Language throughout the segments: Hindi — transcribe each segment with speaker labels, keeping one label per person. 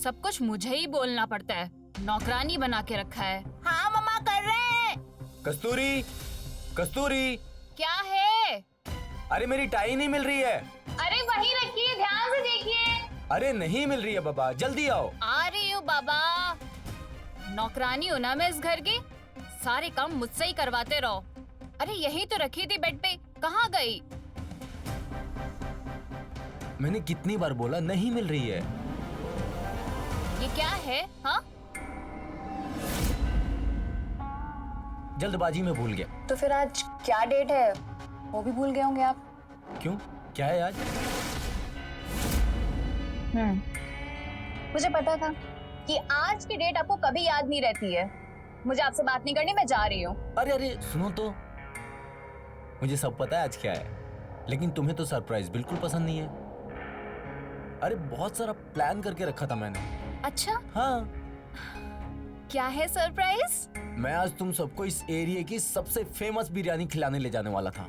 Speaker 1: सब कुछ मुझे ही बोलना पड़ता है, नौकरानी बना के रखा है।
Speaker 2: हाँ मम्मा कर रहे हैं।
Speaker 3: कस्तूरी, कस्तूरी,
Speaker 1: क्या है?
Speaker 3: अरे मेरी टाई नहीं मिल रही है।
Speaker 1: अरे वहीं रखिए, ध्यान से देखिए।
Speaker 3: अरे नहीं मिल रही है बाबा, जल्दी आओ।
Speaker 1: आ रही हूँ बाबा। नौकरानी हो ना मैं इस घर की, सारे काम मुझसे ही करवाते रहो। अरे यही तो रखी थी बेड पे, कहाँ गई?
Speaker 3: मैंने कितनी बार बोला नहीं मिल रही है।
Speaker 1: ये क्या है? हाँ,
Speaker 3: जल्दबाजी में भूल गया।
Speaker 4: तो फिर आज क्या डेट है वो भी भूल गए होंगे आप।
Speaker 3: क्यों, क्या है आज?
Speaker 4: मुझे पता था कि आज की डेट आपको कभी याद नहीं रहती है। मुझे आपसे बात नहीं करनी, मैं जा रही हूँ।
Speaker 3: अरे अरे सुनो तो, मुझे सब पता है आज क्या है, लेकिन तुम्हें तो सरप्राइज बिल्कुल पसंद नहीं है। अरे बहुत सारा प्लान करके रखा था मैंने।
Speaker 1: अच्छा
Speaker 3: हाँ,
Speaker 1: क्या है सरप्राइज?
Speaker 3: मैं आज तुम सबको इस एरिया की सबसे फेमस बिरयानी खिलाने ले जाने वाला था।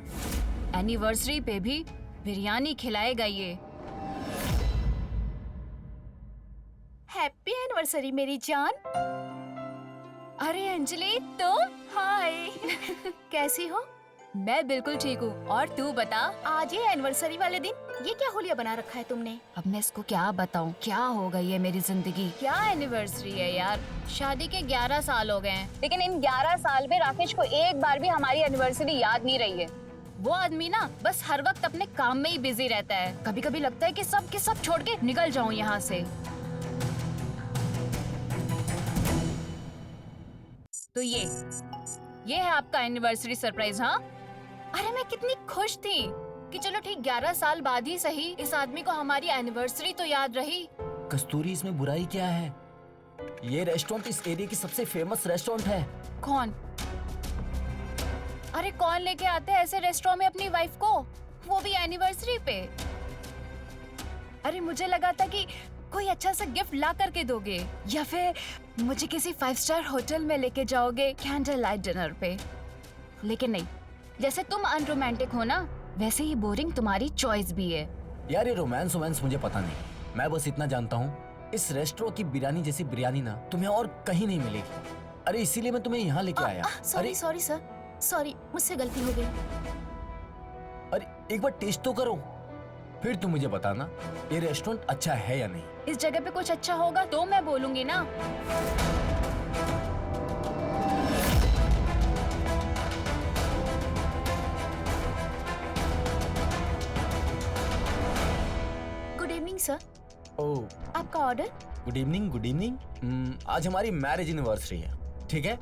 Speaker 1: एनिवर्सरी पे भी बिरयानी खिलाएगा ये?
Speaker 2: हैप्पी एनिवर्सरी मेरी जान।
Speaker 1: अरे अंजलि तुम?
Speaker 2: हाय कैसी हो?
Speaker 1: मैं बिल्कुल ठीक हूँ, और तू बता?
Speaker 2: आज ये एनिवर्सरी वाले दिन ये क्या हुलिया बना रखा है तुमने?
Speaker 1: अब मैं इसको क्या बताऊँ, क्या हो गई है मेरी जिंदगी। क्या एनिवर्सरी है यार, शादी के 11 साल हो गए हैं।
Speaker 4: लेकिन इन 11 साल में राकेश को एक बार भी हमारी एनिवर्सरी याद नहीं रही है।
Speaker 1: वो आदमी ना बस हर वक्त अपने काम में ही बिजी रहता है। कभी कभी लगता है कि सब के सब छोड़ के निकल जाऊं यहाँ से। तो ये है आपका एनिवर्सरी सरप्राइज। हाँ, अरे मैं कितनी खुश थी कि चलो ठीक 11 साल बाद ही सही इस आदमी को हमारी एनिवर्सरी तो याद रही।
Speaker 3: कस्तूरी, इसमें बुराई क्या है? ये रेस्टोरेंट इस एरिया की सबसे फेमस रेस्टोरेंट है।
Speaker 1: कौन? अरे कौन लेके आते हैं ऐसे रेस्टोरेंट में अपनी वाइफ को, वो भी एनिवर्सरी पे? अरे मुझे लगा था कि कोई अच्छा सा गिफ्ट ला करके दोगे, या फिर मुझे किसी 5 स्टार होटल में लेके जाओगे कैंडल लाइट डिनर पे। लेकिन नहीं, जैसे तुम अनरोमांटिक हो ना, वैसे ही बोरिंग तुम्हारी चॉइस भी है।
Speaker 3: यार ये रोमांस वोमांस मुझे पता नहीं, मैं बस इतना जानता हूँ इस रेस्टोरेंट की बिरयानी जैसी बिरयानी ना तुम्हें और कहीं नहीं मिलेगी। अरे इसीलिए मैं तुम्हें यहाँ लेके आया।
Speaker 2: सॉरी सॉरी सर, सॉरी मुझसे गलती हो गई।
Speaker 3: अरे एक बार टेस्ट तो करो, फिर तुम मुझे बताना ये रेस्टोरेंट अच्छा है या नहीं।
Speaker 1: इस जगह पे कुछ अच्छा होगा तो मैं बोलूंगी ना।
Speaker 2: गुड इवनिंग सर,
Speaker 3: ओह
Speaker 2: आपका order.
Speaker 3: Good evening, good evening. आज हमारी मैरिज एनिवर्सरी है, ठीक है?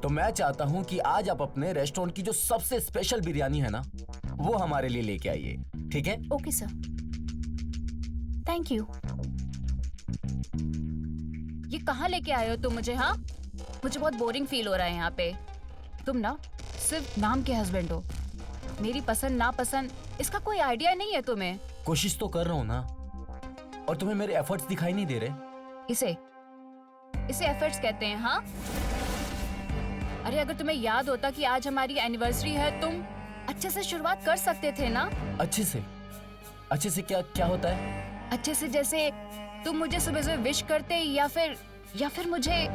Speaker 3: तो मैं चाहता हूँ कि आज आप अपने रेस्टोरेंट की जो सबसे स्पेशल बिरयानी है ना, वो हमारे लिए लेके आइए, ठीक है?
Speaker 2: Okay sir, thank you.
Speaker 1: ये कहाँ लेके आए हो तुम मुझे? हाँ, मुझे बहुत बोरिंग फील हो रहा है यहाँ पे। तुम ना सिर्फ नाम के हस्बैंड हो, मेरी पसंद नापसंद इसका कोई आइडिया नहीं है तुम्हें।
Speaker 3: कोशिश तो कर रहा हूँ ना, और तुम्हें मेरे एफर्ट्स दिखाई नहीं दे रहे?
Speaker 1: इसे एफर्ट्स कहते हैं। हाँ, अरे अगर तुम्हें याद होता कि आज हमारी एनिवर्सरी है, तुम अच्छे से शुरुआत कर सकते थे ना।
Speaker 3: अच्छे से क्या होता है?
Speaker 1: अच्छे से जैसे तुम मुझे सुबह सुबह विश करते, या फिर मुझे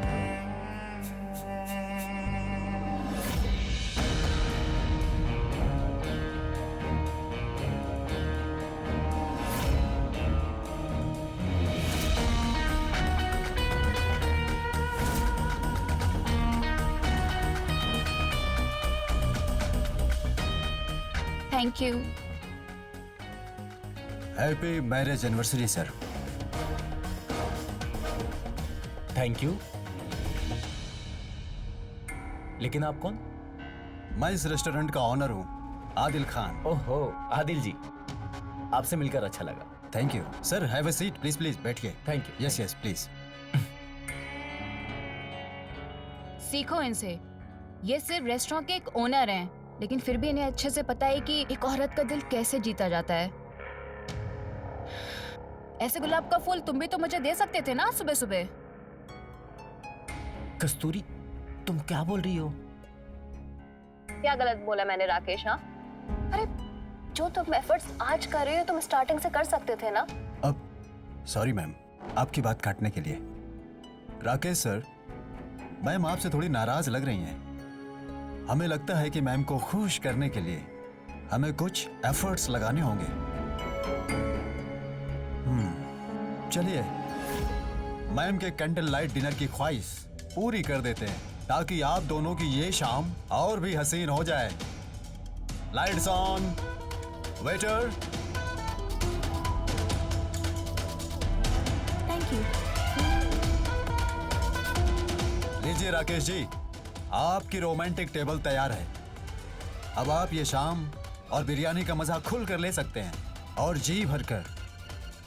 Speaker 1: thank you.
Speaker 5: Happy marriage anniversary sir.
Speaker 3: Thank you. लेकिन आप कौन?
Speaker 5: मैं इस रेस्टोरेंट का ऑनर हूँ, आदिल खान।
Speaker 3: ओहो आदिल जी, आपसे मिलकर अच्छा लगा।
Speaker 5: Thank you sir, have a seat please, please बैठिए।
Speaker 3: Thank you.
Speaker 5: Yes yes please.
Speaker 1: सीखो इनसे, ये सिर्फ रेस्टोरेंट के एक ओनर हैं, लेकिन फिर भी इन्हें अच्छे से पता है कि एक औरत का दिल कैसे जीता जाता है। ऐसे गुलाब का फूल तुम भी तो मुझे दे सकते थे ना सुबह सुबह।
Speaker 3: कस्तूरी, तुम क्या बोल रही हो?
Speaker 4: क्या गलत बोला मैंने राकेश? हाँ, अरे जो तुम एफर्ट्स आज कर रहे हो तुम स्टार्टिंग से कर सकते थे ना।
Speaker 5: अब सॉरी मैम, आपकी बात काटने के लिए। राकेश सर, मैम आपसे थोड़ी नाराज लग रही हैं। हमें लगता है कि मैम को खुश करने के लिए हमें कुछ एफर्ट्स लगाने होंगे। चलिए मैम के कैंडल लाइट डिनर की ख्वाहिश पूरी कर देते हैं, ताकि आप दोनों की ये शाम और भी हसीन हो जाए। Lights on, waiter.
Speaker 2: Thank you.
Speaker 5: लीजिए राकेश जी, आपकी रोमांटिक टेबल तैयार है। अब आप ये शाम और बिरयानी का मजा खुल कर ले सकते हैं और जी भरकर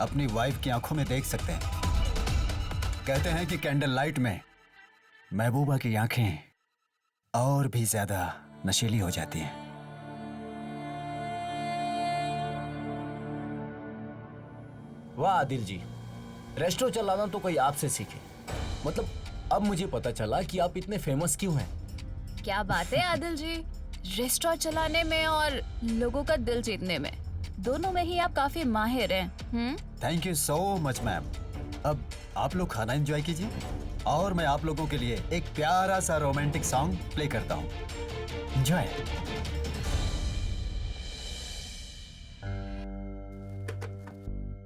Speaker 5: अपनी वाइफ की आंखों में देख सकते हैं। कहते हैं कि कैंडल लाइट में महबूबा की आंखें और भी ज्यादा नशीली हो जाती हैं।
Speaker 3: वाह आदिल जी, रेस्टोरेंट चलाना तो कोई आपसे सीखे। मतलब अब मुझे पता चला कि आप इतने फेमस क्यों हैं।
Speaker 1: क्या बात है आदिल जी, रेस्टोरेंट चलाने में और लोगों का दिल जीतने में, दोनों में ही आप काफी माहिर हैं।
Speaker 5: Thank you so much ma'am. अब आप लोग खाना एंजॉय कीजिए और मैं आप लोगों के लिए एक प्यारा सा रोमांटिक सॉन्ग प्ले करता हूँ। एंजॉय।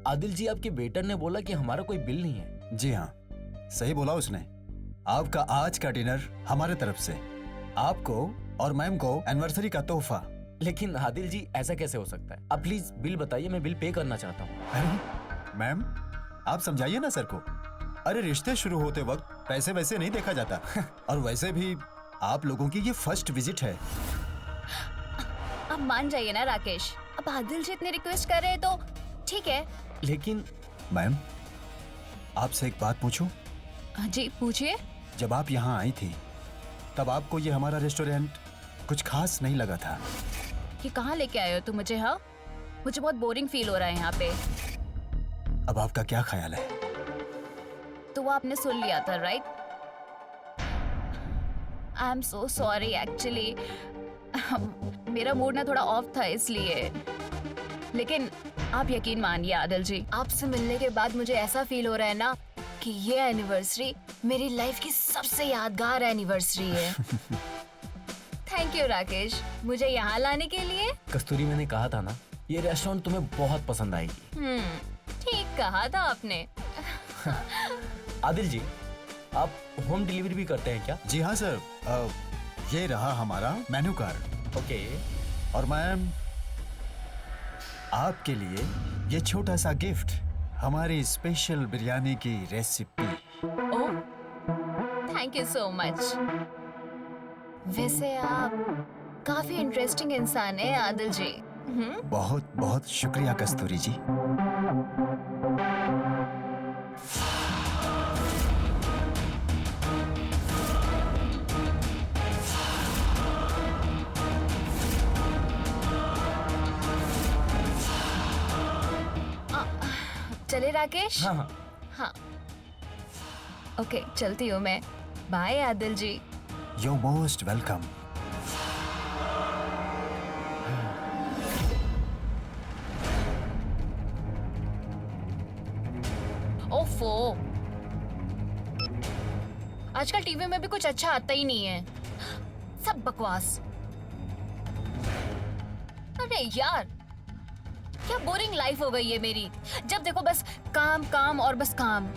Speaker 3: आदिल जी, आपके वेटर ने बोला कि हमारा कोई बिल नहीं है।
Speaker 5: जी हाँ, सही बोला उसने। आपका आज का डिनर हमारे तरफ से, आपको और मैम को एनिवर्सरी का तोहफा।
Speaker 3: लेकिन आदिल जी, ऐसा कैसे हो सकता है? आप प्लीज बिल बताइए, मैं बिल पे करना चाहता हूँ।
Speaker 5: अरे मैम, आप समझाइए ना सर को। अरे रिश्ते शुरू होते वक्त पैसे वैसे नहीं देखा जाता। और वैसे भी आप लोगों की ये फर्स्ट विजिट है।
Speaker 1: अब मान जाइए ना राकेश, अब आदिल जी इतनी रिक्वेस्ट कर रहे हैं तो ठीक है।
Speaker 3: लेकिन
Speaker 5: मैम, आपसे एक बात पूछूं?
Speaker 1: जी पूछिए।
Speaker 5: जब आप यहाँ आई थी तब आपको ये हमारा रेस्टोरेंट कुछ खास नहीं लगा था?
Speaker 1: कि कहाँ लेके आए हो तुम मुझे? हाँ, मुझे बहुत बोरिंग फील हो रहा है यहाँ पे।
Speaker 5: अब आपका क्या ख्याल है?
Speaker 1: तो वो आपने सुन लिया था, right? I am so sorry actually, मेरा मूड ना थोड़ा ऑफ था इसलिए। लेकिन आप यकीन मानिए आदिल जी, आपसे मिलने के बाद मुझे ऐसा फील हो रहा है ना कि ये एनिवर्सरी मेरी लाइफ की सबसे यादगार एनिवर्सरी है। थैंक यू राकेश, मुझे यहाँ लाने के लिए।
Speaker 3: कस्तूरी, मैंने कहा था ना, ये रेस्टोरेंट तुम्हें बहुत पसंद आएगी।
Speaker 1: ठीक कहा था आपने।
Speaker 3: आदिल जी, आप होम डिलीवरी भी करते हैं क्या?
Speaker 5: जी हाँ सर, ये रहा हमारा मेन्यू कार्ड।
Speaker 3: ओके।
Speaker 5: और मैम, आपके लिए ये छोटा सा गिफ्ट, हमारी स्पेशल बिरयानी की recipe.
Speaker 1: Oh, thank you so much. वैसे आप काफी इंटरेस्टिंग इंसान हैं आदिल जी।
Speaker 5: बहुत बहुत शुक्रिया कस्तूरी जी।
Speaker 1: चले राकेश?
Speaker 3: हाँ हाँ।
Speaker 1: हाँ, ओके, चलती हूँ मैं। Bye Adil ji.
Speaker 5: You most welcome.
Speaker 1: ओफो, आजकल टीवी में भी कुछ अच्छा आता ही नहीं है, सब बकवास। अरे यार, क्या बोरिंग लाइफ हो गई है मेरी। जब देखो बस काम काम और बस काम।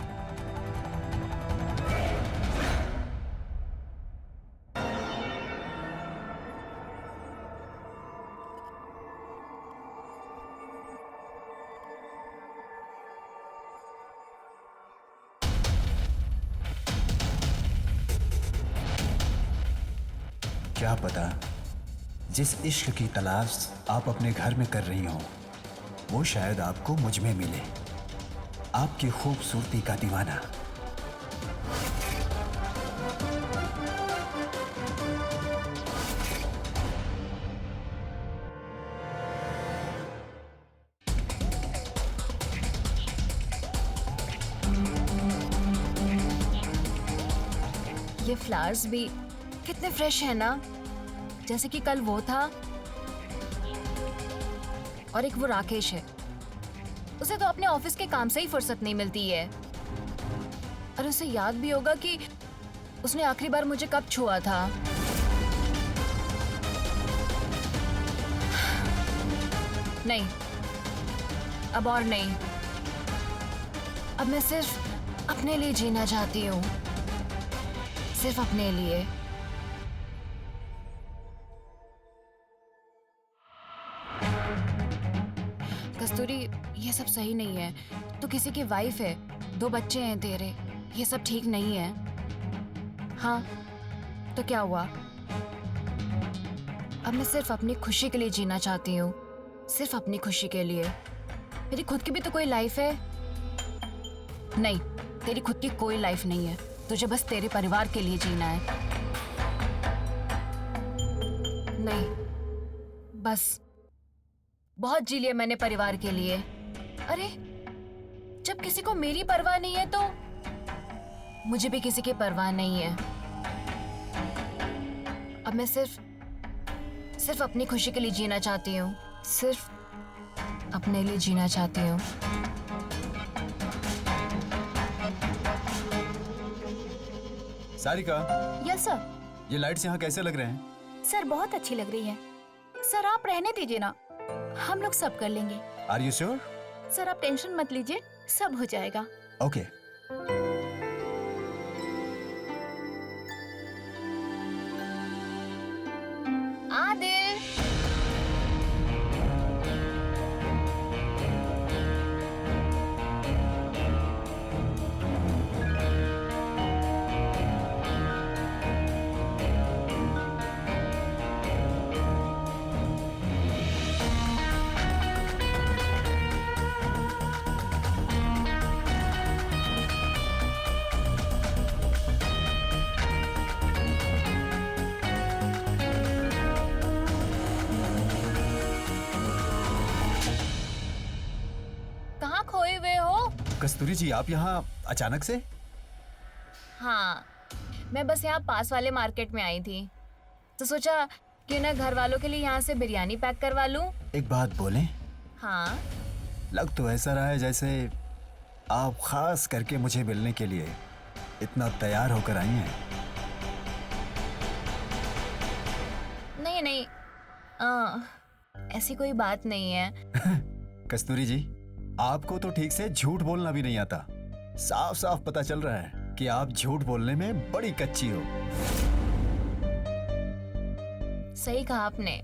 Speaker 5: क्या पता जिस इश्क की तलाश आप अपने घर में कर रही हो, वो शायद आपको मुझ में मिले। आपकी खूबसूरती का दीवाना।
Speaker 1: ये फ्लावर्स भी कितने फ्रेश है ना, जैसे कि कल वो था। और एक वो राकेश है, उसे तो अपने ऑफिस के काम से ही फुर्सत नहीं मिलती है। और उसे याद भी होगा कि उसने आखिरी बार मुझे कब छुआ था। नहीं, अब और नहीं। अब मैं सिर्फ अपने लिए जीना चाहती हूँ, सिर्फ अपने लिए। कस्तूरी, ये सब सही नहीं है। तू किसी की वाइफ है, 2 बच्चे हैं तेरे, ये सब ठीक नहीं है। हाँ, तो क्या हुआ? अब मैं सिर्फ अपनी खुशी के लिए जीना चाहती हूँ, सिर्फ अपनी खुशी के लिए। मेरी खुद की भी तो कोई लाइफ है। नहीं, तेरी खुद की कोई लाइफ नहीं है। तुझे बस तेरे परिवार के लिए जीना है। नहीं, बस बहुत जी लिया मैंने परिवार के लिए। अरे, जब किसी को मेरी परवाह नहीं है तो मुझे भी किसी की परवाह नहीं है। अब मैं सिर्फ अपनी खुशी के लिए जीना चाहती हूँ, सिर्फ अपने लिए जीना चाहती हूँ।
Speaker 5: Sarika,
Speaker 2: yes sir.
Speaker 5: ये लाइट्स यहाँ कैसे लग रहे हैं?
Speaker 2: सर बहुत अच्छी लग रही है। सर आप रहने दीजिए ना, हम लोग सब कर लेंगे।
Speaker 5: Are you sure?
Speaker 2: सर आप टेंशन मत लीजिए, सब हो जाएगा।
Speaker 5: ओके।
Speaker 4: आदिल,
Speaker 1: कहाँ खोए हुए हो?
Speaker 5: कस्तूरी जी, आप यहाँ अचानक से?
Speaker 1: हाँ, मैं बस यहाँ पास वाले मार्केट में आई थी, तो सोचा क्यों ना घर वालों के लिए यहाँ से बिरयानी पैक करवा लूं।
Speaker 5: एक बात बोलें?
Speaker 1: हाँ,
Speaker 5: लग तो ऐसा रहा है जैसे आप खास करके मुझे मिलने के लिए इतना तैयार होकर आई हैं।
Speaker 1: नहीं नहीं, ऐसी कोई बात नहीं है।
Speaker 5: कस्तूरी जी, आपको तो ठीक से झूठ बोलना भी नहीं आता। साफ साफ पता चल रहा है कि आप झूठ बोलने में बड़ी कच्ची हो।
Speaker 1: सही कहा आपने,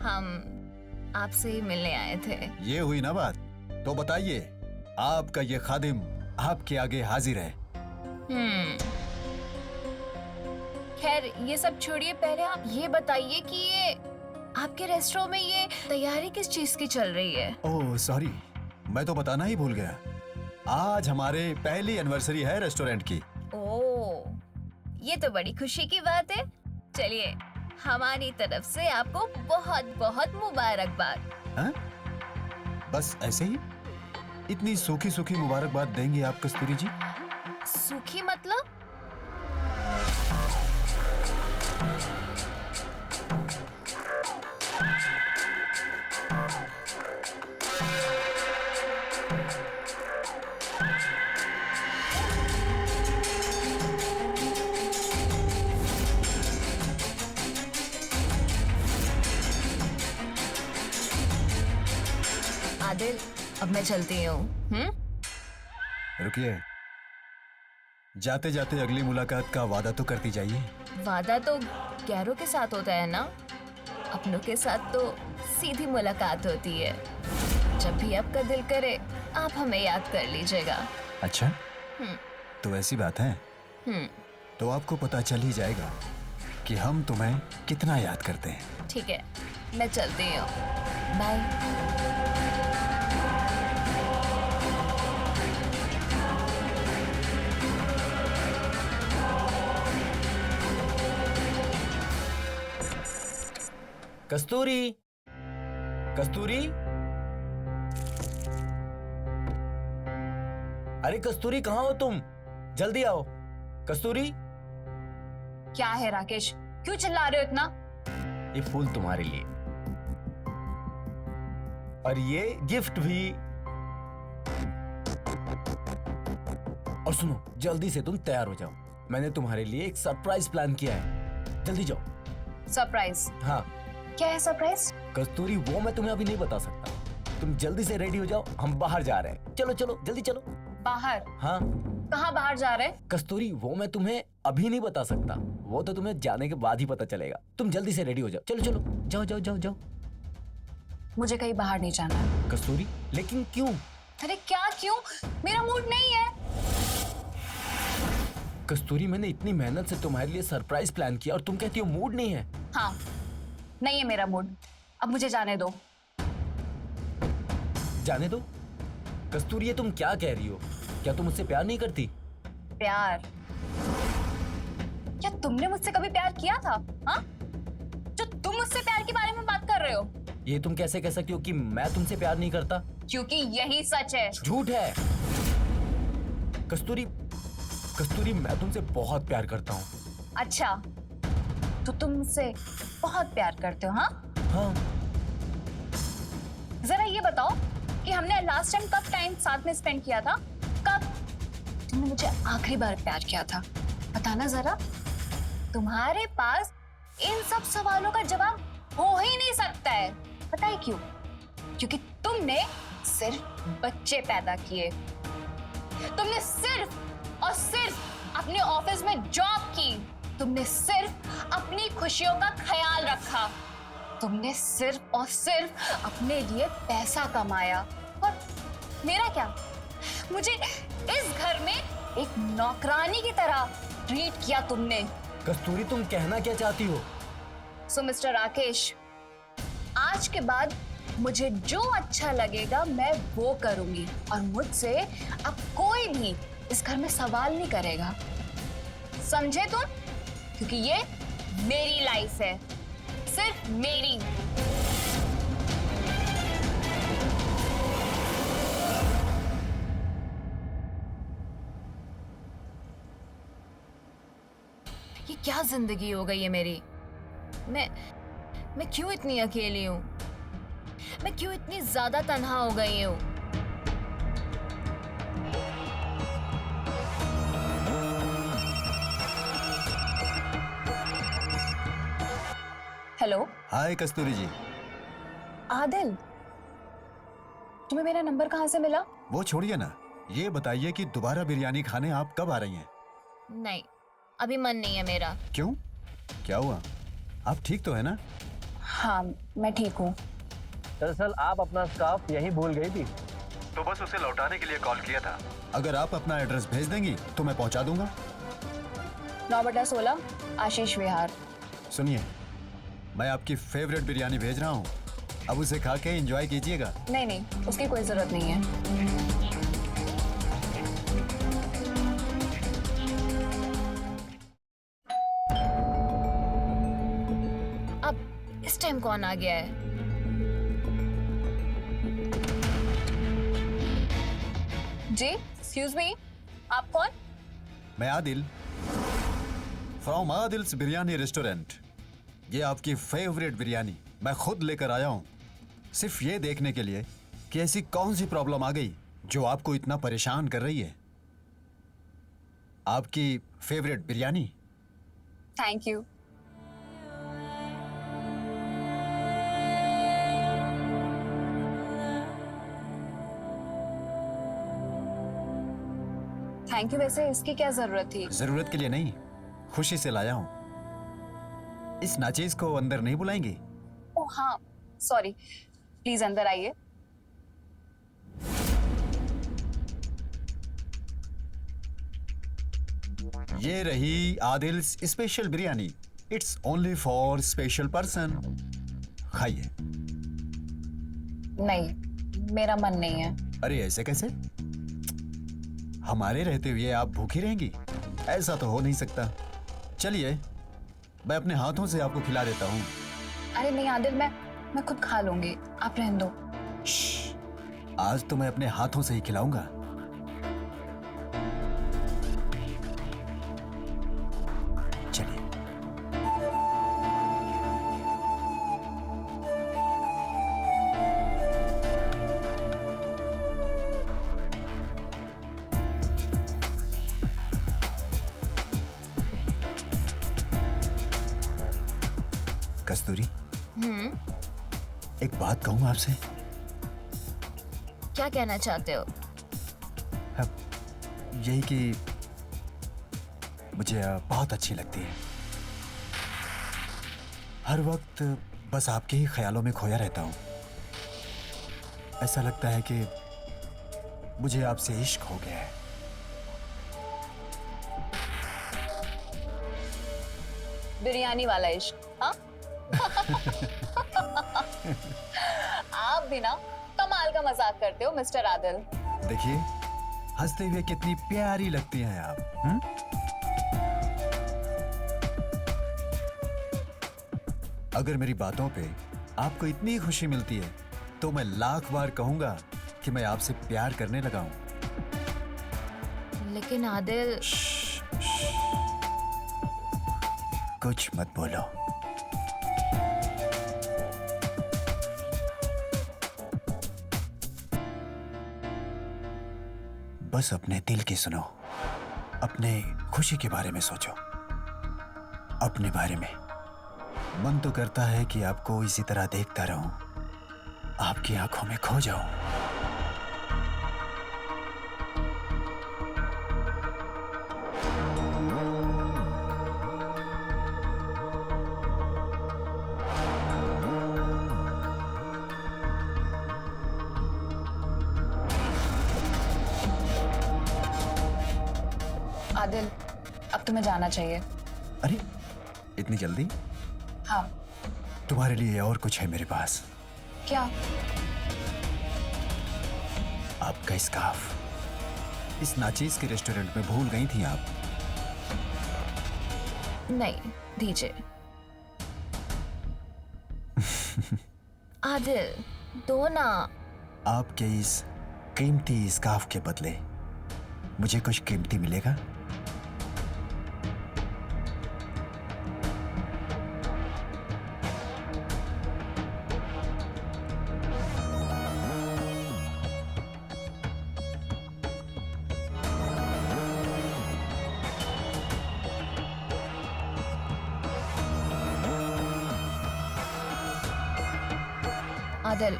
Speaker 1: हम आपसे ही मिलने आए थे।
Speaker 5: ये हुई ना बात, तो बताइए, आपका ये खादिम आपके आगे हाजिर है।
Speaker 1: खैर ये सब छोड़िए, पहले आप ये बताइए कि ये आपके रेस्टोरेंट में ये तैयारी किस चीज की चल रही है?
Speaker 5: ओह सॉरी, मैं तो बताना ही भूल गया। आज हमारे पहली एनिवर्सरी है रेस्टोरेंट की।
Speaker 1: ओह, ये तो बड़ी खुशी की बात है। चलिए, हमारी तरफ से आपको बहुत बहुत मुबारकबाद।
Speaker 5: हाँ? बस ऐसे ही? इतनी सूखी सूखी मुबारकबाद देंगे आप कस्तूरी जी?
Speaker 1: सूखी मतलब? आदिल, अब मैं चलती हूँ।
Speaker 5: रुकिए, जाते जाते अगली मुलाकात का वादा तो करती जाइए।
Speaker 1: वादा तो गैरों के साथ होता है ना, अपनों के साथ तो सीधी मुलाकात होती है। जब भी आपका दिल करे आप हमें याद कर लीजिएगा।
Speaker 5: अच्छा, तो ऐसी बात है? तो आपको पता चल ही जाएगा कि हम तुम्हें कितना याद करते हैं।
Speaker 1: ठीक है, मैं चलती हूँ। बाय।
Speaker 3: कस्तूरी, कस्तूरी, अरे कस्तूरी कहाँ हो तुम? जल्दी आओ। कस्तूरी,
Speaker 4: क्या है राकेश, क्यों चिल्ला रहे हो इतना?
Speaker 3: ये फूल तुम्हारे लिए और ये गिफ्ट भी। और सुनो, जल्दी से तुम तैयार हो जाओ, मैंने तुम्हारे लिए एक सरप्राइज प्लान किया है, जल्दी जाओ।
Speaker 4: सरप्राइज?
Speaker 3: हाँ
Speaker 4: क्या है सरप्राइज?
Speaker 3: कस्तूरी, वो मैं तुम्हें अभी नहीं बता सकता, तुम जल्दी से रेडी हो जाओ, हम बाहर जा रहे हैं। चलो चलो जल्दी चलो।
Speaker 4: बाहर?
Speaker 3: हाँ
Speaker 4: कहाँ बाहर जा रहे हैं?
Speaker 3: कस्तूरी, वो मैं तुम्हें अभी नहीं बता सकता, वो तो तुम्हें जाने के बाद ही पता चलेगा। तुम जल्दी से रेडी हो जाओ, चलो चलो जाओ जाओ जाओ जाओ।
Speaker 4: मुझे कहीं बाहर नहीं जाना है।
Speaker 3: कस्तूरी, लेकिन क्यों?
Speaker 4: अरे क्या क्यों? मेरा मूड नहीं है।
Speaker 3: कस्तूरी, मैंने इतनी मेहनत से तुम्हारे लिए सरप्राइज प्लान किया और तुम कहती हो मूड नहीं है।
Speaker 4: हाँ, नहीं है मेरा मूड, अब मुझे जाने दो।
Speaker 3: जाने दो? कस्तूरी, ये तुम क्या कह रही हो? क्या तुम मुझसे प्यार नहीं करती?
Speaker 4: प्यार? क्या तुमने मुझसे कभी प्यार किया था? हाँ, जो तुम मुझसे प्यार के बारे में बात कर रहे हो?
Speaker 3: ये तुम कैसे कह सकती हो कि मैं तुमसे प्यार नहीं करता?
Speaker 4: क्योंकि यही सच है।
Speaker 3: झूठ है। कस्तूरी, कस्तूरी, मैं तुमसे बहुत प्यार करता हूँ।
Speaker 4: अच्छा, तो तुम मुझसे बहुत प्यार करते हो? हाँ
Speaker 3: हाँ।
Speaker 4: जरा ये बताओ कि हमने लास्ट टाइम कब टाइम साथ में स्पेंड किया था? कब तुमने मुझे आखिरी बार प्यार किया था? बताना जरा। तुम्हारे पास इन सब सवालों का जवाब हो ही नहीं सकता है। पता है क्यों? क्योंकि तुमने सिर्फ बच्चे पैदा किए, तुमने सिर्फ और सिर्फ अपने ऑफिस में जॉब की, तुमने सिर्फ अपनी खुशियों का ख्याल रखा, तुमने सिर्फ और सिर्फ अपने लिए पैसा कमाया। और मेरा क्या? मुझे इस घर में एक नौकरानी की तरह ट्रीट किया तुमने।
Speaker 3: कस्तूरी, तुम कहना क्या चाहती हो?
Speaker 4: सो मिस्टर राकेश, आज के बाद मुझे जो अच्छा लगेगा मैं वो करूंगी और मुझसे अब कोई भी इस घर में सवाल नहीं करेगा। समझे तुम? क्योंकि ये मेरी लाइफ है, सिर्फ मेरी।
Speaker 1: ये क्या जिंदगी हो गई है मेरी? मैं क्यों इतनी अकेली हूँ? मैं क्यों इतनी ज्यादा तन्हा हो गई हूँ?
Speaker 4: हेलो।
Speaker 5: हाय कस्तूरी जी।
Speaker 4: आदिल, तुम्हें मेरा नंबर कहाँ से मिला?
Speaker 5: वो छोड़िए ना, ये बताइए कि दोबारा बिरयानी खाने आप कब आ रही हैं?
Speaker 1: नहीं, अभी मन नहीं है मेरा।
Speaker 5: क्यों, क्या हुआ? आप ठीक तो है ना?
Speaker 4: हाँ, मैं ठीक हूँ।
Speaker 6: दरअसल आप अपना स्कार्फ यहीं भूल गई थी।
Speaker 5: तो बस उसे लौटाने के लिए कॉल किया था। अगर आप अपना एड्रेस भेज देंगी तो मैं पहुंचा दूंगा।
Speaker 4: 9/16 आशीष विहार।
Speaker 5: सुनिए, मैं आपकी फेवरेट बिरयानी भेज रहा हूँ, अब उसे खा के एंजॉय कीजिएगा।
Speaker 4: नहीं नहीं, उसकी कोई जरूरत नहीं है।
Speaker 1: अब इस टाइम कौन आ गया है?
Speaker 4: जी, एक्सक्यूज मी, आप कौन?
Speaker 5: मैं आदिल, फ्रॉम आदिल्स बिरयानी रेस्टोरेंट। ये आपकी फेवरेट बिरयानी मैं खुद लेकर आया हूँ, सिर्फ ये देखने के लिए कि ऐसी कौन सी प्रॉब्लम आ गई जो आपको इतना परेशान कर रही है। आपकी favourite biryani.
Speaker 4: Thank you. Thank you, वैसे इसकी क्या जरूरत थी?
Speaker 5: जरूरत के लिए नहीं, खुशी से लाया हूँ। इस नाचीज को अंदर नहीं बुलाएंगी?
Speaker 4: ओह हाँ, सॉरी, प्लीज अंदर आइए।
Speaker 5: ये रही Adil's special biryani. It's only for special person. खाइए।
Speaker 4: नहीं, मेरा मन नहीं है।
Speaker 5: अरे ऐसे कैसे? हमारे रहते हुए आप भूखी रहेंगी? ऐसा तो हो नहीं सकता। चलिए, मैं अपने हाथों से आपको खिला देता हूँ।
Speaker 4: अरे नहीं आदिल, मैं खुद खा लूंगी, आप रहने दो।
Speaker 5: आज तो मैं अपने हाथों से ही खिलाऊंगा। चलिए। कस्तूरी, एक बात कहूँ आपसे?
Speaker 1: क्या कहना चाहते हो?
Speaker 5: यही कि मुझे बहुत अच्छी लगती है। हर वक्त बस आपके ही ख्यालों में खोया रहता हूँ। ऐसा लगता है कि मुझे आपसे इश्क हो गया है।
Speaker 4: बिरयानी वाला इश्क, हाँ? आप भी ना कमाल का मजाक करते हो मिस्टर आदिल।
Speaker 5: देखिए, हंसते हुए कितनी प्यारी लगती हैं आप। अगर मेरी बातों पे आपको इतनी खुशी मिलती है तो मैं लाख बार कहूंगा कि मैं आपसे प्यार करने लगा हूं।
Speaker 1: लेकिन आदिल,
Speaker 5: कुछ मत बोलो। बस अपने दिल की सुनो, अपने खुशी के बारे में सोचो, अपने बारे में। मन तो करता है कि आपको इसी तरह देखता रहूं, आपकी आंखों में खो जाऊं।
Speaker 4: आदिल, अब तुम्हें जाना चाहिए।
Speaker 5: अरे, इतनी जल्दी?
Speaker 4: हाँ।
Speaker 5: तुम्हारे लिए और कुछ है मेरे पास।
Speaker 4: क्या?
Speaker 5: आपका स्कार्फ। इस नाचीज के रेस्टोरेंट में भूल गई थी आप।
Speaker 1: नहीं, दीजिए। आदिल, दो ना।
Speaker 5: आपके इस कीमती स्कार्फ के बदले मुझे कुछ कीमती मिलेगा?
Speaker 1: आदिल,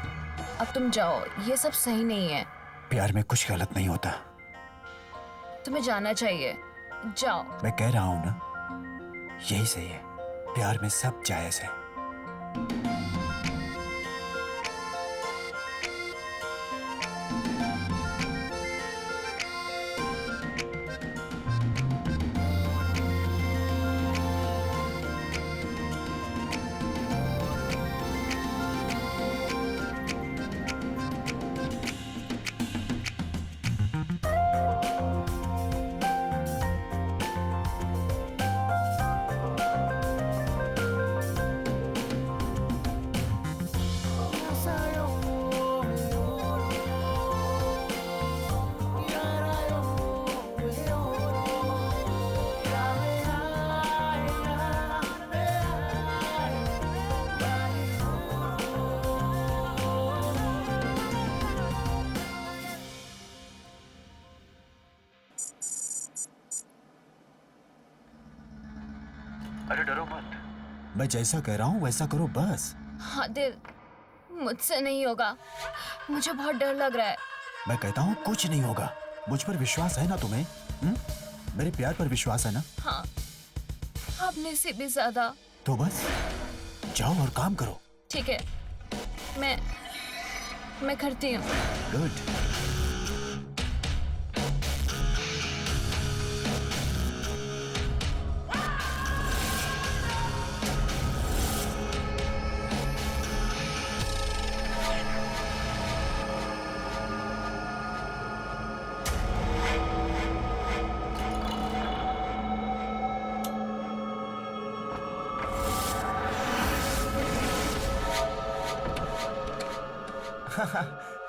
Speaker 1: अब तुम जाओ, ये सब सही नहीं है।
Speaker 5: प्यार में कुछ गलत नहीं होता।
Speaker 1: तुम्हें जाना चाहिए, जाओ।
Speaker 5: मैं कह रहा हूं ना, यही सही है। प्यार में सब जायज है।
Speaker 3: अरे डरो मत।
Speaker 5: मैं जैसा कह रहा हूं वैसा करो बस।
Speaker 1: आदिल, मुझसे नहीं होगा, मुझे बहुत डर लग रहा है।
Speaker 5: मैं कहता हूं कुछ नहीं होगा। मुझ पर विश्वास है ना तुम्हें? मेरे प्यार पर विश्वास है ना?
Speaker 1: हाँ, अपने से भी ज्यादा।
Speaker 5: तो बस जाओ और काम करो।
Speaker 1: ठीक है, मैं करती हूँ।
Speaker 5: गुड।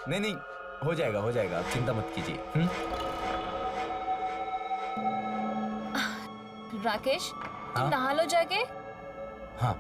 Speaker 3: नहीं नहीं, हो जाएगा हो जाएगा, आप चिंता मत कीजिए।
Speaker 1: राकेश, तुम
Speaker 3: हाँ?
Speaker 1: नहा लो जाके।
Speaker 3: हाँ।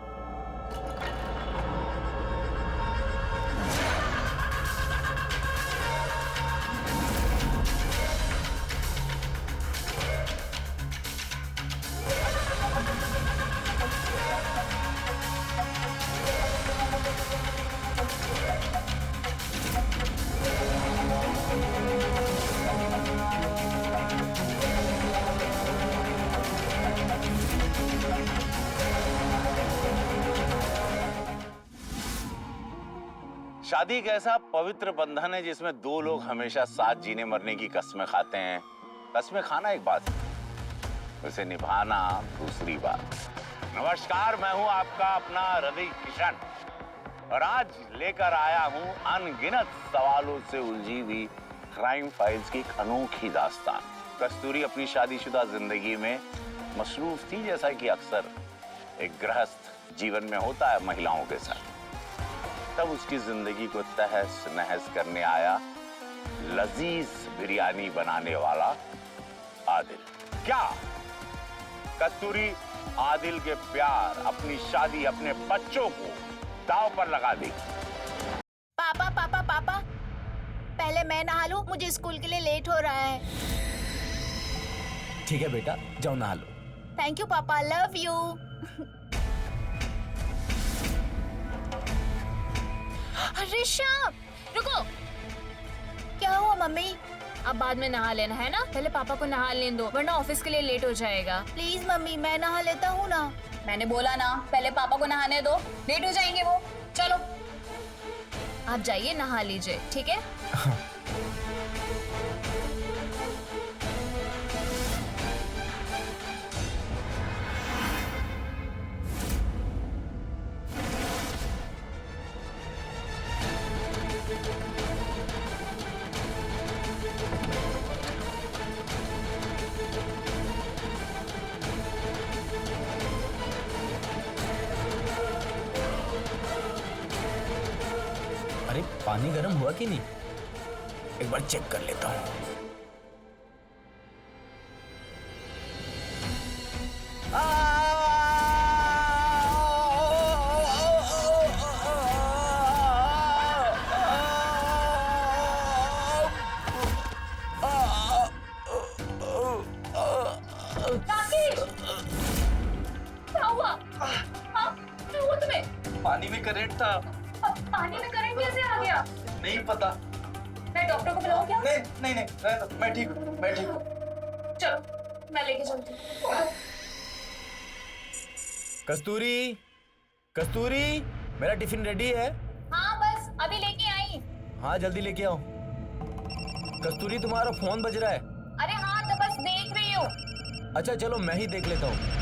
Speaker 7: शादी एक ऐसा पवित्र बंधन है जिसमें दो लोग हमेशा साथ जीने मरने की कस्में खाते हैं। कस्में खाना एक बात है, उसे निभाना दूसरी बात। नमस्कार, मैं हूं आपका अपना रवि किशन और आज लेकर आया हूं अनगिनत सवालों से उलझी हुई क्राइम फाइल्स की एक अनोखी दास्तान। कस्तूरी अपनी शादीशुदा जिंदगी में मसरूफ थी, जैसा कि अक्सर एक गृहस्थ जीवन में होता है महिलाओं के साथ। तब उसकी जिंदगी को तहस नहस करने आया लजीज बिरयानी बनाने वाला आदिल। क्या कस्तूरी आदिल के प्यार, अपनी शादी, अपने बच्चों को दांव पर लगा दी?
Speaker 2: पापा पापा पापा, पहले मैं नहा लूं, मुझे स्कूल के लिए लेट हो रहा है।
Speaker 3: ठीक है बेटा, जाओ नहा लो।
Speaker 2: थैंक यू पापा, लव यू।
Speaker 1: ऋषभ रुको,
Speaker 2: क्या हुआ मम्मी?
Speaker 1: अब बाद में नहा लेना है ना, पहले पापा को नहा लेने दो वरना ऑफिस के लिए लेट हो जाएगा।
Speaker 2: प्लीज मम्मी, मैं नहा लेता हूँ ना।
Speaker 4: मैंने बोला ना, पहले पापा को नहाने दो, लेट हो जाएंगे वो। चलो
Speaker 1: आप जाइए नहा लीजिए, ठीक है?
Speaker 3: अरे पानी गर्म हुआ कि नहीं, एक बार चेक कर लेता हूँ।
Speaker 4: क्या हुआ? हाँ, क्या हुआ तुम्हें?
Speaker 6: पानी में करंट था।
Speaker 4: पानी में करंट कैसे आ गया?
Speaker 6: नहीं पता।
Speaker 4: मैं डॉक्टर को बुलाऊं क्या?
Speaker 6: नहीं, रहने दो, मैं ठीक हूँ।
Speaker 4: चलो मैं लेके चलती हूँ।
Speaker 3: कस्तूरी, कस्तूरी, मेरा टिफिन रेडी है।
Speaker 4: हाँ बस अभी लेके आई।
Speaker 3: हाँ जल्दी लेके आओ। कस्तूरी, तुम्हारा फोन बज रहा है।
Speaker 4: अरे हाँ, तो बस देख रही हूँ।
Speaker 3: अच्छा चलो, मैं ही देख लेता हूँ।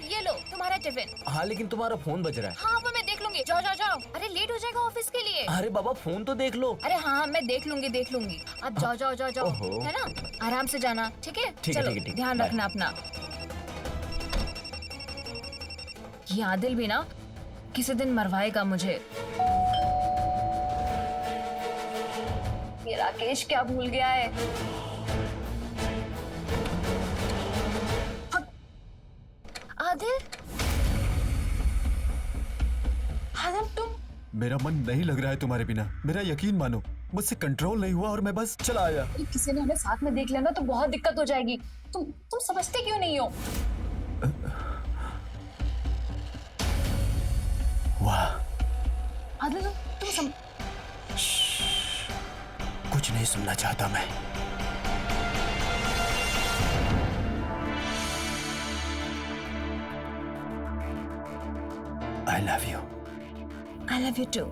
Speaker 1: ये लो तुम्हारा टिफिन।
Speaker 3: हाँ लेकिन तुम्हारा फोन बज रहा है।
Speaker 1: हाँ वो मैं देख लूंगी, जाओ जाओ जाओ। अरे लेट हो जाएगा ऑफिस के लिए।
Speaker 3: अरे बाबा, फोन तो देख लो।
Speaker 1: अरे हाँ मैं देख लूंगी। अब जाओ जाओ जाओ जाओ,
Speaker 3: ओहो।
Speaker 1: है ना? आराम से जाना, ठीक है?
Speaker 3: ठीक है,
Speaker 1: चलो
Speaker 3: ठीक है, ठीक है।
Speaker 1: ध्यान
Speaker 3: बाय।
Speaker 1: रखना अपना। ये आदिल भी ना किसी दिन मरवाएगा मुझे।
Speaker 4: ये राकेश क्या भूल गया है?
Speaker 1: आदिल,
Speaker 4: आदिल तुम?
Speaker 5: मेरा मन नहीं लग रहा है तुम्हारे बिना। मेरा यकीन मानो, मुझसे कंट्रोल नहीं हुआ और मैं बस चला आया।
Speaker 4: किसी ने हमें साथ में देख लिया ना तो बहुत दिक्कत हो जाएगी। तुम समझते क्यों नहीं हो?
Speaker 5: वाह,
Speaker 4: आदिल तुम
Speaker 5: कुछ नहीं सुनना चाहता मैं। I love you.
Speaker 1: I love you too.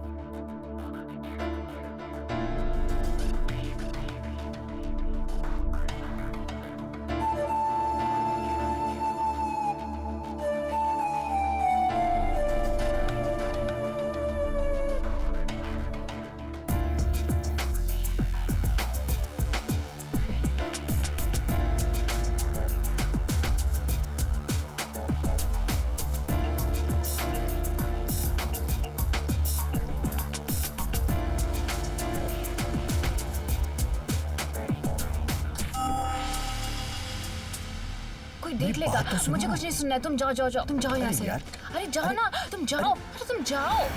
Speaker 1: देख लेगा।
Speaker 3: बात तो सुनो।
Speaker 1: मुझे कुछ नहीं सुनना है, तुम जाओ जाओ जाओ, तुम जाओ यहाँ से।
Speaker 3: यार।
Speaker 1: अरे जाओ ना, तुम जाओ, अरे तुम जाओ।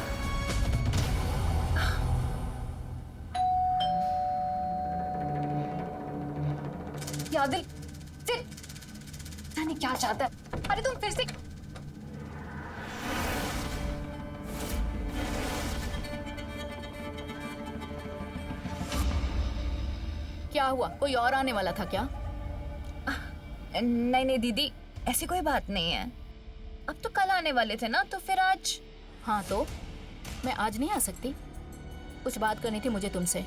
Speaker 4: ये आदिल फिर जाने क्या चाहता है। अरे तुम फिर से
Speaker 2: क्या हुआ, कोई और आने वाला था क्या?
Speaker 1: नहीं नहीं दीदी, ऐसी कोई बात नहीं है। अब तो कल आने वाले थे ना, तो फिर आज।
Speaker 2: हाँ तो मैं आज नहीं आ सकती? कुछ बात करनी थी मुझे तुमसे।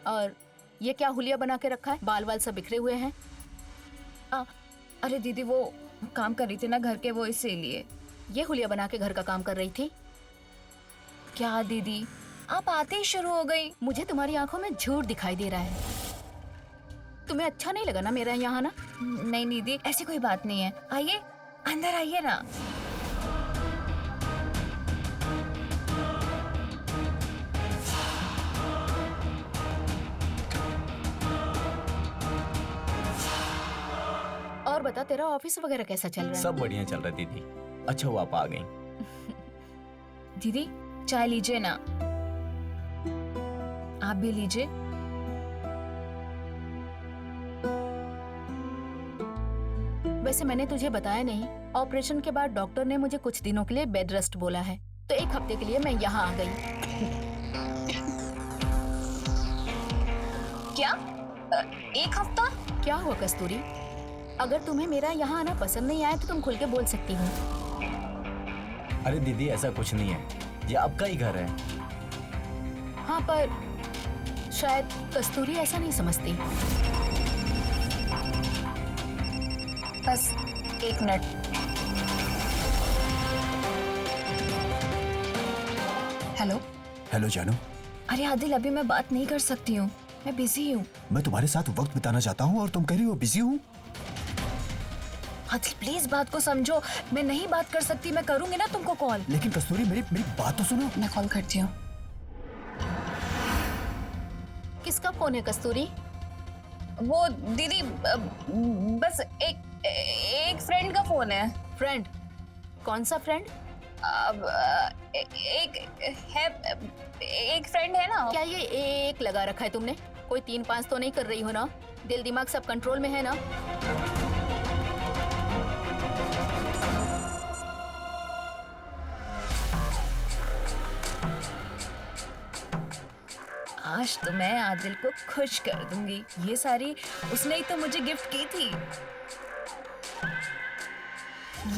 Speaker 2: और ये क्या हुलिया बना के रखा है? बाल वाल सब बिखरे हुए हैं।
Speaker 1: अरे दीदी वो काम कर रही थी ना घर के, वो इसीलिए।
Speaker 2: ये हुलिया बना के घर का काम कर रही थी?
Speaker 1: क्या दीदी, आप आते ही शुरू हो गई।
Speaker 2: मुझे तुम्हारी आंखों में झूठ दिखाई दे रहा है। तुम्हें अच्छा नहीं लगा ना मेरा यहाँ आना?
Speaker 1: नहीं दीदी, ऐसी कोई बात नहीं है। आइए अंदर आइए ना।
Speaker 2: और बता, तेरा ऑफिस वगैरह कैसा चल रहा है?
Speaker 3: सब बढ़िया चल रहा है दीदी। अच्छा हुआ आप आ गई।
Speaker 1: दीदी चाय लीजिए ना, आप भी लीजिए।
Speaker 2: वैसे मैंने तुझे बताया नहीं, ऑपरेशन के बाद डॉक्टर ने मुझे कुछ दिनों के लिए बेड रेस्ट बोला है, तो 1 हफ्ते के लिए मैं यहाँ आ गई।
Speaker 4: क्या 1 हफ्ता?
Speaker 2: क्या हुआ कस्तूरी? अगर तुम्हें मेरा यहाँ आना पसंद नहीं आया तो तुम खुल के बोल सकती हो।
Speaker 3: अरे दीदी ऐसा कुछ नहीं है, ये आपका ही घर है।
Speaker 2: हाँ पर शायद कस्तूरी ऐसा नहीं समझती।
Speaker 4: बस 1 मिनट। हेलो।
Speaker 5: हेलो जानू,
Speaker 1: अरे आदिल, अभी मैं बात नहीं कर सकती हूँ, मैं बिजी हूँ।
Speaker 5: मैं तुम्हारे साथ वक्त बिताना चाहता हूँ और तुम कह रही हो बिजी हूँ।
Speaker 1: आदिल प्लीज बात को समझो, मैं नहीं बात कर सकती। मैं करूंगी ना तुमको कॉल।
Speaker 5: लेकिन कस्तूरी मेरी बात तो सुनो।
Speaker 4: मैं कॉल करती हूँ।
Speaker 2: किसका फोन है कस्तूरी?
Speaker 4: वो दीदी बस एक फ्रेंड का फोन है।
Speaker 2: फ्रेंड? कौन सा फ्रेंड?
Speaker 4: अब एक फ्रेंड है ना।
Speaker 2: क्या ये एक लगा रखा है तुमने? कोई 3-5 तो नहीं कर रही हो ना? दिल दिमाग सब कंट्रोल में है ना?
Speaker 1: आज तो मैं आदिल को खुश कर दूंगी। ये सारी उसने ही तो मुझे गिफ्ट की थी।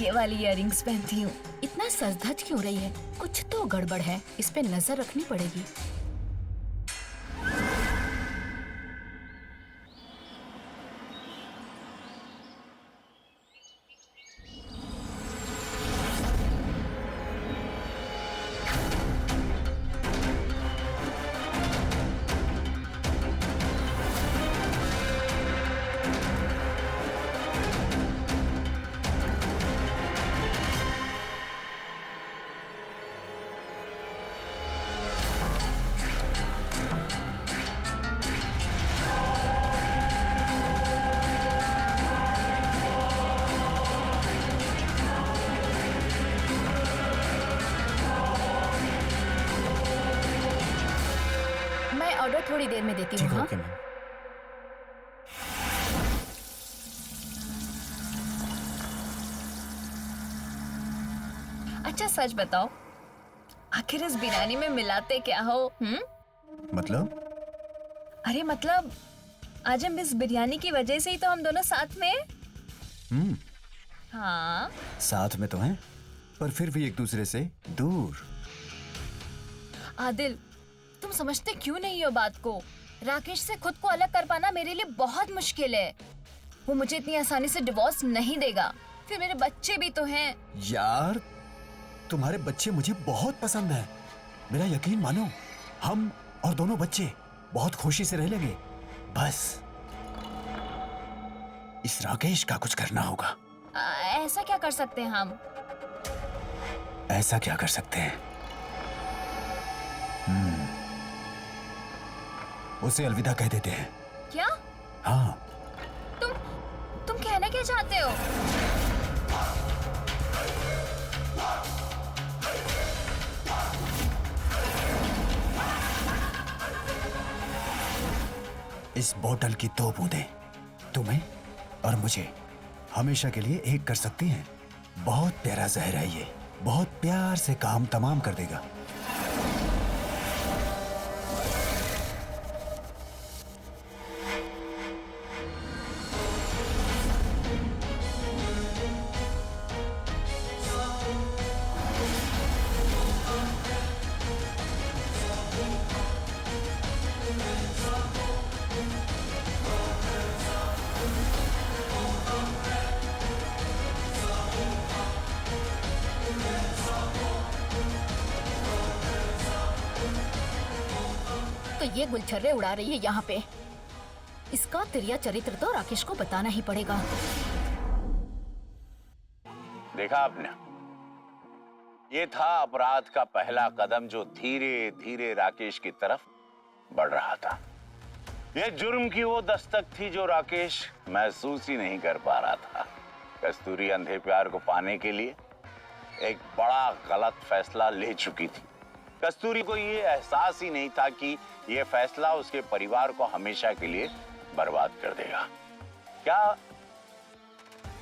Speaker 1: ये वाली इयररिंग्स पहनती हूँ।
Speaker 2: इतना सजधज क्यों रही है? कुछ तो गड़बड़ है, इस पे नजर रखनी पड़ेगी। ऑर्डर थोड़ी देर में देती हूँ।
Speaker 3: ठीक है,
Speaker 2: हाँ
Speaker 3: ओके मैम।
Speaker 1: अच्छा सच बताओ, आखिर इस बिरयानी में मिलाते क्या हो?
Speaker 5: मतलब?
Speaker 1: अरे मतलब आज हम इस बिरयानी की वजह से ही तो हम दोनों साथ में। हाँ
Speaker 5: साथ में तो हैं, पर फिर भी एक दूसरे से दूर।
Speaker 1: आदिल, तुम समझते क्यों नहीं हो बात को? राकेश से खुद को अलग कर पाना मेरे लिए बहुत मुश्किल है। वो मुझे इतनी आसानी से डिवोर्स नहीं देगा। फिर मेरे बच्चे भी तो हैं।
Speaker 5: यार, तुम्हारे बच्चे मुझे बहुत पसंद हैं। मेरा यकीन मानो, हम और दोनों बच्चे बहुत खुशी से रह लेंगे। बस इस राकेश का कुछ करना होगा।
Speaker 1: ऐसा क्या कर सकते हैं हम?
Speaker 5: ऐसा क्या कर सकते हैं? उसे अलविदा कह देते हैं।
Speaker 1: क्या?
Speaker 5: हाँ।
Speaker 1: तुम कहना क्या चाहते हो?
Speaker 5: इस बोतल की 2 बूंदें तुम्हें और मुझे हमेशा के लिए एक कर सकती हैं। बहुत प्यारा जहर है ये, बहुत प्यार से काम तमाम कर देगा।
Speaker 2: तो ये गुलछर्रे उड़ा रही है यहाँ पे। इसका तिरिया चरित्र तो राकेश को बताना ही पड़ेगा।
Speaker 7: देखा आपने, ये था अपराध का पहला कदम जो धीरे धीरे राकेश की तरफ बढ़ रहा था। यह जुर्म की वो दस्तक थी जो राकेश महसूस ही नहीं कर पा रहा था। कस्तूरी अंधे प्यार को पाने के लिए एक बड़ा गलत फैसला ले चुकी थी। कस्तूरी को ये एहसास ही नहीं था कि ये फैसला उसके परिवार को हमेशा के लिए बर्बाद कर देगा। क्या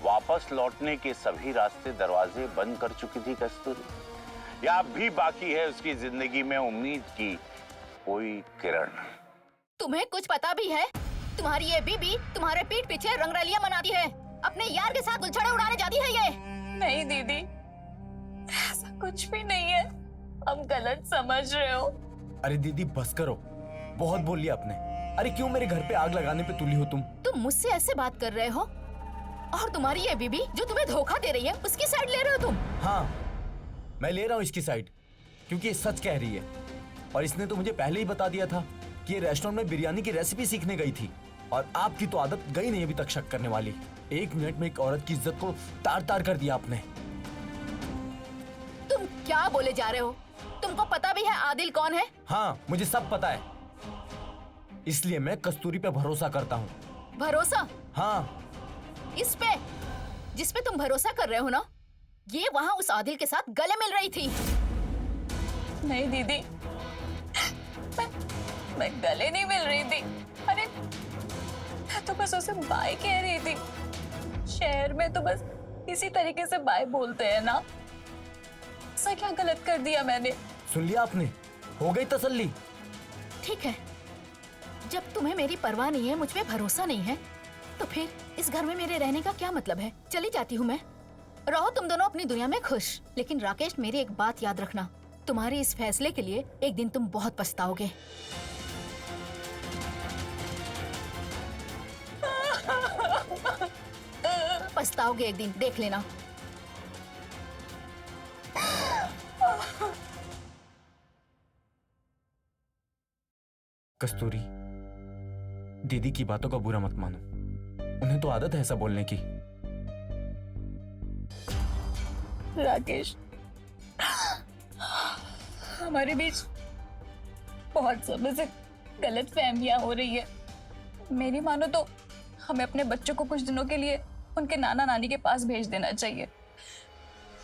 Speaker 7: वापस लौटने के सभी रास्ते दरवाजे बंद कर चुकी थी कस्तूरी, या अब भी बाकी है उसकी जिंदगी में उम्मीद की कोई किरण?
Speaker 2: तुम्हें कुछ पता भी है? तुम्हारी ये बीबी तुम्हारे पीठ पीछे रंगरलियां मनाती है, अपने यार के साथ गुलछड़े उड़ाने जाती है ये।
Speaker 4: नहीं दीदी, ऐसा कुछ भी नहीं है, हम गलत समझ रहे हो।
Speaker 3: अरे दीदी बस करो, बहुत बोल लिया आपने। अरे क्यों मेरे घर पे आग लगाने पे तुली हो तुम?
Speaker 2: तुम मुझसे ऐसे बात कर रहे हो और तुम्हारी ये बीबी जो तुम्हें धोखा दे रही है उसकी साइड ले रहे हो तुम?
Speaker 3: हाँ, मैं ले रहा हूँ इसकी साइड, क्योंकि ये सच कह रही है। और इसने तो मुझे पहले ही बता दिया था कि ये रेस्टोरेंट में बिरयानी की रेसिपी सीखने गई थी। और आपकी तो आदत गई नहीं अभी तक शक करने वाली। 1 मिनट में एक औरत की इज्जत को तार तार कर दिया आपने।
Speaker 2: तुम क्या बोले जा रहे हो? तुमको पता भी है आदिल कौन है?
Speaker 3: हाँ, मुझे सब पता है, इसलिए मैं कस्तूरी पे भरोसा करता हूँ।
Speaker 2: भरोसा?
Speaker 3: हाँ,
Speaker 2: इस पे जिस पे तुम भरोसा कर रहे हो ना, ये वहाँ उस आदिल के साथ गले मिल रही थी।
Speaker 4: नहीं दीदी, मैं गले नहीं मिल रही थी। अरे मैं तो बस उसे बाय कह रही थी। शहर में तो बस इसी तरीके से बाय बोलते हैं ना। ऐसा क्या गलत कर दिया मैंने?
Speaker 3: सुन लिया आपने? हो गई तसल्ली?
Speaker 2: ठीक है, जब तुम्हें मेरी परवाह नहीं है, मुझ पे भरोसा नहीं है, तो फिर इस घर में मेरे रहने का क्या मतलब है? चली जाती हूँ मैं। रहो तुम दोनों अपनी दुनिया में खुश। लेकिन राकेश, मेरी एक बात याद रखना, तुम्हारे इस फैसले के लिए एक दिन तुम बहुत पछताओगे। पछताओगे एक दिन, देख लेना।
Speaker 3: कस्तूरी, दीदी की बातों का बुरा मत मानो, उन्हें तो आदत है ऐसा बोलने की।
Speaker 4: राकेश, हमारे बीच बहुत समय से गलत फहमियां हो रही है। मेरी मानो तो हमें अपने बच्चों को कुछ दिनों के लिए उनके नाना नानी के पास भेज देना चाहिए।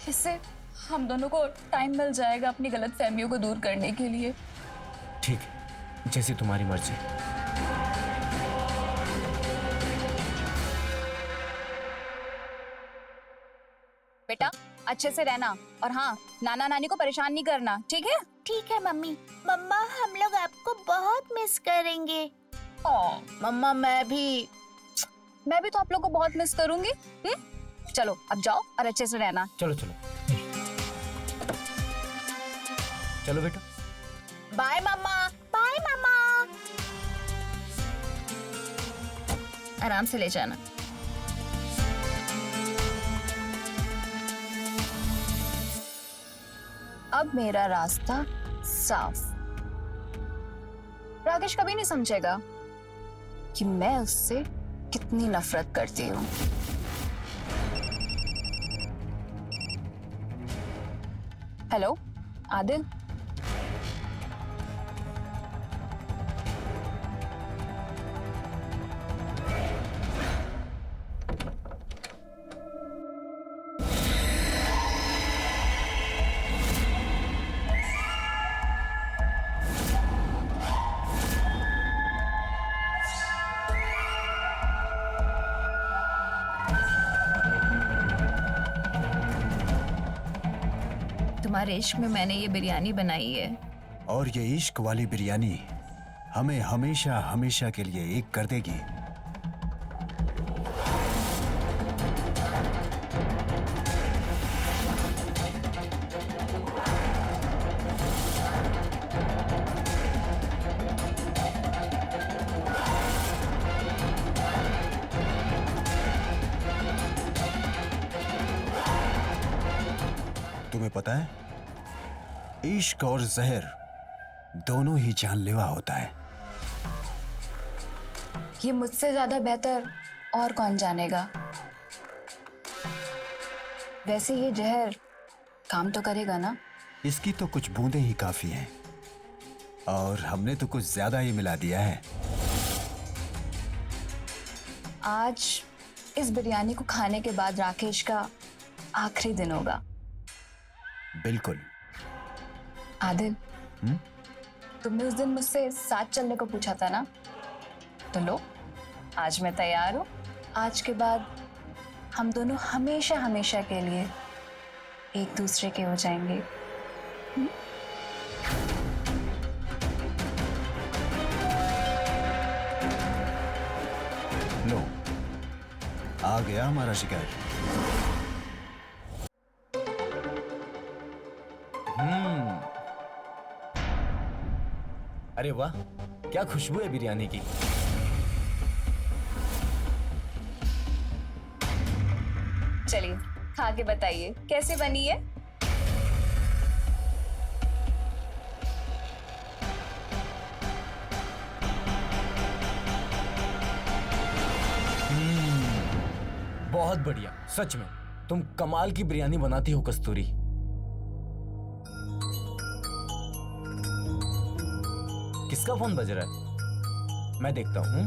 Speaker 4: इससे हम दोनों को टाइम मिल जाएगा अपनी गलत फहमियों को दूर करने के लिए।
Speaker 3: ठीक है, जैसी तुम्हारी मर्जी।
Speaker 1: बेटा अच्छे से रहना, और हाँ, नाना नानी को परेशान नहीं करना, ठीक है?
Speaker 8: ठीक है मम्मी। मम्मा, हम लोग आपको बहुत मिस करेंगे।
Speaker 2: मम्मा, मैं भी
Speaker 1: तो आप लोग को बहुत मिस करूंगी। चलो अब जाओ और अच्छे से रहना।
Speaker 3: चलो चलो चलो बेटा।
Speaker 2: बाय मम्मा।
Speaker 8: बाय मम्मा।
Speaker 1: आराम से ले जाना। अब मेरा रास्ता साफ। राकेश कभी नहीं समझेगा कि मैं उससे कितनी नफरत करती हूँ। हेलो आदिल, हमारे इश्क में मैंने ये बिरयानी बनाई है।
Speaker 5: और ये इश्क वाली बिरयानी हमें हमेशा हमेशा के लिए एक कर देगी। तुम्हें पता है, इश्क और जहर दोनों ही जानलेवा होता है।
Speaker 4: ये मुझसे ज्यादा बेहतर और कौन जानेगा। वैसे ये जहर काम तो करेगा ना?
Speaker 5: इसकी तो कुछ बूंदें ही काफी हैं, और हमने तो कुछ ज्यादा ही मिला दिया है।
Speaker 4: आज इस बिरयानी को खाने के बाद राकेश का आखिरी दिन होगा।
Speaker 5: बिल्कुल।
Speaker 4: आदिल, तुमने उस दिन मुझसे साथ चलने को पूछा था ना, तो लो, आज मैं तैयार हूँ। आज के बाद हम दोनों हमेशा हमेशा के लिए एक दूसरे के हो जाएंगे।
Speaker 5: लो, आ गया हमारा शिकार।
Speaker 3: अरे वाह, क्या खुशबू है बिरयानी की।
Speaker 4: चलिए खा के बताइए कैसे बनी है।
Speaker 3: बहुत बढ़िया, सच में तुम कमाल की बिरयानी बनाती हो कस्तूरी। किसका फोन बज रहा है? मैं देखता हूं।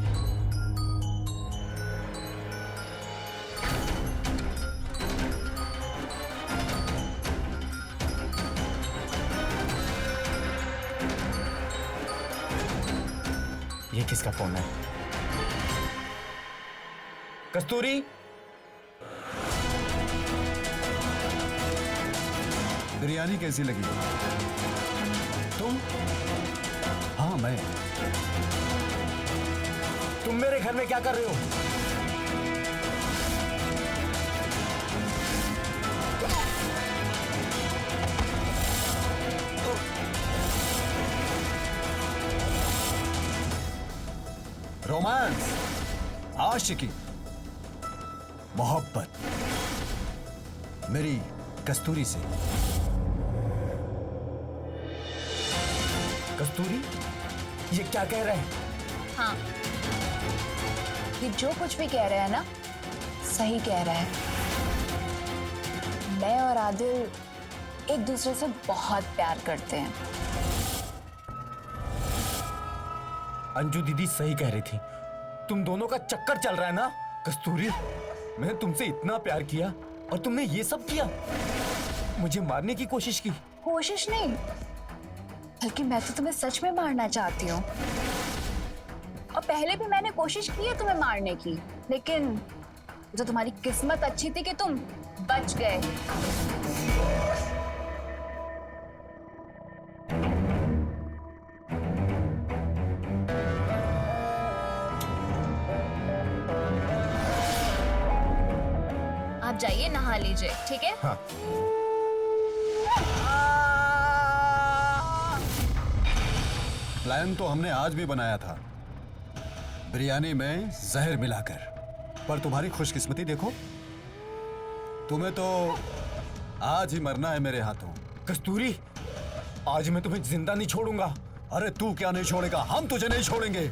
Speaker 3: ये किसका फोन है? कस्तूरी,
Speaker 5: बिरयानी कैसी लगी?
Speaker 3: तुम
Speaker 5: हाँ,
Speaker 3: तुम मेरे घर में क्या कर रहे हो?
Speaker 5: रोमांस, आशिकी, मोहब्बत मेरी कस्तूरी से।
Speaker 3: कस्तूरी, ये क्या कह रहा है?
Speaker 4: हाँ, ये जो कुछ भी कह रहा है ना, सही कह रहा है। मैं और आदिल एक दूसरे से बहुत प्यार करते हैं।
Speaker 3: अंजू दीदी सही कह रही थी, तुम दोनों का चक्कर चल रहा है ना। कस्तूरी, मैंने तुमसे इतना प्यार किया और तुमने ये सब किया, मुझे मारने की कोशिश की।
Speaker 4: कोशिश नहीं, बल्कि मैं तो तुम्हें सच में मारना चाहती हूँ। और पहले भी मैंने कोशिश की है तुम्हें मारने की, लेकिन जो तुम्हारी किस्मत अच्छी थी कि तुम बच गए।
Speaker 1: आप जाइए नहा लीजिए, ठीक है?
Speaker 3: हाँ।
Speaker 5: प्लान तो हमने आज भी बनाया था, बिरयानी में जहर मिलाकर, पर तुम्हारी खुशकिस्मती देखो, तुम्हें तो आज ही मरना है मेरे हाथों।
Speaker 3: कस्तूरी, आज मैं तुम्हें जिंदा नहीं छोड़ूंगा।
Speaker 5: अरे तू क्या नहीं छोड़ेगा, हम तुझे नहीं छोड़ेंगे।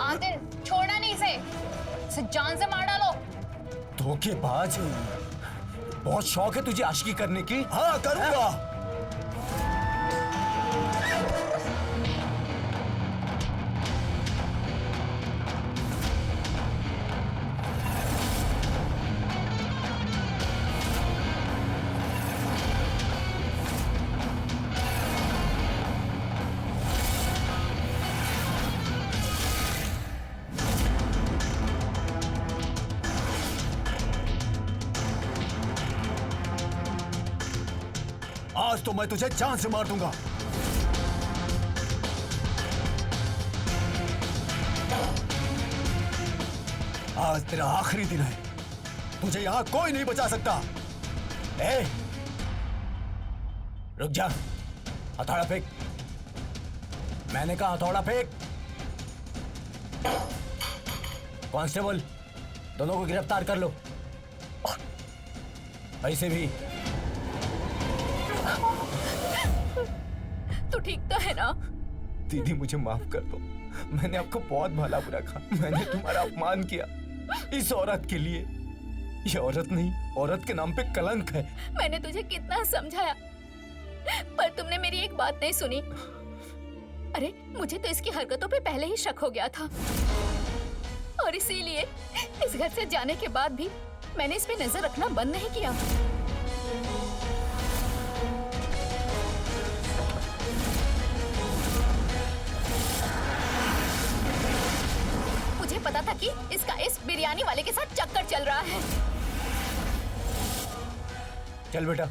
Speaker 1: आदिल, छोड़ना नहीं इसे जान से मार डालो।
Speaker 3: धोखेबाज, बहुत शौक है तुझे आशिकी करने की।
Speaker 5: हाँ, करूंगा। आज तो मैं तुझे जान से मार दूंगा। आज तेरा आखिरी दिन है, तुझे यहां कोई नहीं बचा सकता।
Speaker 3: ए, रुक जा, हथौड़ा फेंक। मैंने कहा हथौड़ा फेंक। कांस्टेबल, दोनों को गिरफ्तार कर लो। ऐसे भी।
Speaker 2: तू ठीक तो है ना?
Speaker 3: दीदी मुझे माफ कर दो, मैंने आपको बहुत भला बुरा कहा, मैंने तुम्हारा अपमान किया इस औरत के लिए। ये औरत नहीं, औरत के नाम पे कलंक है।
Speaker 2: मैंने तुझे कितना समझाया, पर तुमने मेरी एक बात नहीं सुनी। अरे मुझे तो इसकी हरकतों पे पहले ही शक हो गया था, और इसीलिए इस घर से जाने के बाद भी मैंने इस पे नजर रखना बंद नहीं किया। मुझे पता था कि इसका इस बिरयानी वाले के साथ चक्कर चल रहा है।
Speaker 3: चल बेटा,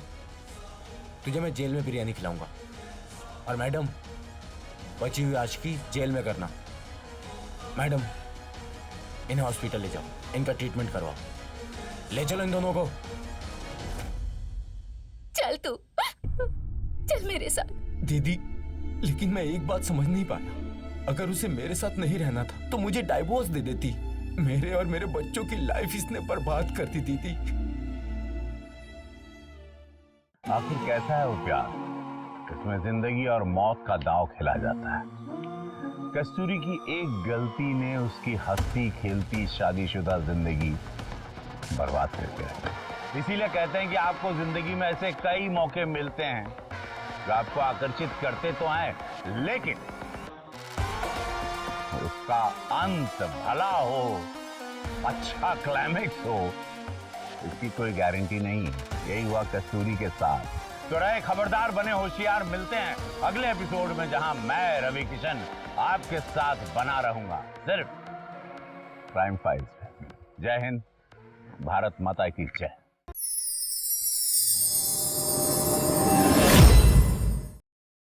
Speaker 3: तुझे मैं जेल में बिरयानी खिलाऊंगा, और मैडम बची हुई आशिकी जेल में करना। मैडम इन्हें हॉस्पिटल ले जाओ, इनका ट्रीटमेंट करवाओ। ले चलो इन दोनों को।
Speaker 2: चल तू, चल मेरे साथ।
Speaker 3: दीदी, लेकिन मैं एक बात समझ नहीं पाया, अगर उसे मेरे साथ नहीं रहना था तो मुझे डाइवोर्स दे देती। मेरे और मेरे बच्चों की लाइफ इसने बर्बाद कर दी दीदी।
Speaker 7: आखिर कैसा है वो प्यार? इसमें जिंदगी और मौत का दांव खेला जाता है। कस्तूरी की एक गलती ने उसकी हंसती खेलती शादीशुदा जिंदगी बर्बाद करके रखी। इसीलिए कहते हैं कि आपको जिंदगी में ऐसे कई मौके मिलते हैं जो आपको आकर्षित करते तो हैं, लेकिन उसका अंत भला हो, अच्छा क्लाइमेक्स हो, इसकी कोई गारंटी नहीं है। यही हुआ कस्तूरी के साथ। तो रहे खबरदार, बने होशियार। मिलते हैं अगले एपिसोड में, जहां मैं रवि किशन आपके साथ बना रहूंगा सिर्फ क्राइम फाइल्स में। जय हिंद, भारत माता की जय।